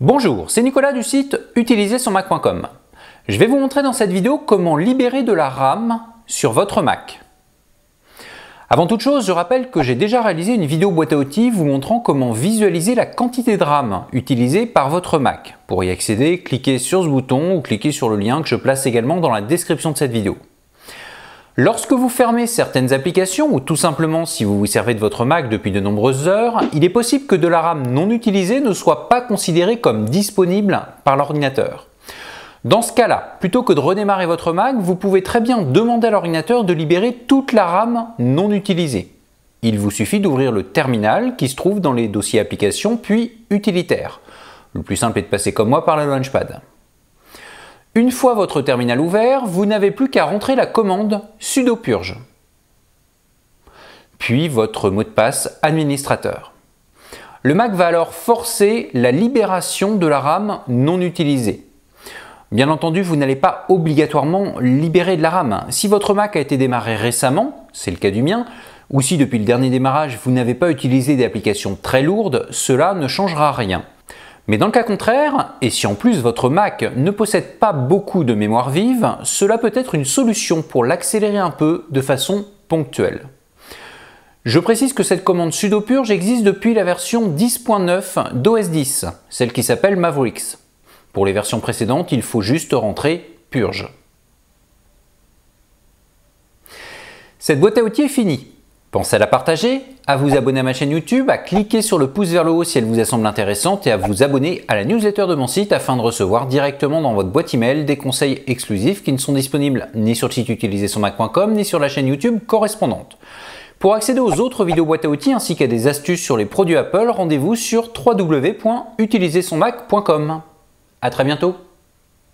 Bonjour, c'est Nicolas du site utilisersonmac.com. Je vais vous montrer dans cette vidéo comment libérer de la RAM sur votre Mac. Avant toute chose, je rappelle que j'ai déjà réalisé une vidéo boîte à outils vous montrant comment visualiser la quantité de RAM utilisée par votre Mac. Pour y accéder, cliquez sur ce bouton ou cliquez sur le lien que je place également dans la description de cette vidéo. Lorsque vous fermez certaines applications ou tout simplement si vous vous servez de votre Mac depuis de nombreuses heures, il est possible que de la RAM non utilisée ne soit pas considérée comme disponible par l'ordinateur. Dans ce cas-là, plutôt que de redémarrer votre Mac, vous pouvez très bien demander à l'ordinateur de libérer toute la RAM non utilisée. Il vous suffit d'ouvrir le terminal qui se trouve dans les dossiers applications puis utilitaires. Le plus simple est de passer comme moi par le Launchpad. Une fois votre terminal ouvert, vous n'avez plus qu'à rentrer la commande sudo purge, puis votre mot de passe administrateur. Le Mac va alors forcer la libération de la RAM non utilisée. Bien entendu, vous n'allez pas obligatoirement libérer de la RAM. Si votre Mac a été démarré récemment, c'est le cas du mien, ou si depuis le dernier démarrage vous n'avez pas utilisé des applications très lourdes, cela ne changera rien. Mais dans le cas contraire, et si en plus votre Mac ne possède pas beaucoup de mémoire vive, cela peut être une solution pour l'accélérer un peu de façon ponctuelle. Je précise que cette commande sudo purge existe depuis la version 10.9 d'OS X, celle qui s'appelle Mavericks. Pour les versions précédentes, il faut juste rentrer purge. Cette boîte à outils est finie. Pensez à la partager, à vous abonner à ma chaîne YouTube, à cliquer sur le pouce vers le haut si elle vous semble intéressante et à vous abonner à la newsletter de mon site afin de recevoir directement dans votre boîte email des conseils exclusifs qui ne sont disponibles ni sur le site utilisersonmac.com ni sur la chaîne YouTube correspondante. Pour accéder aux autres vidéos boîte à outils ainsi qu'à des astuces sur les produits Apple, rendez-vous sur www.utilisersonmac.com. À très bientôt.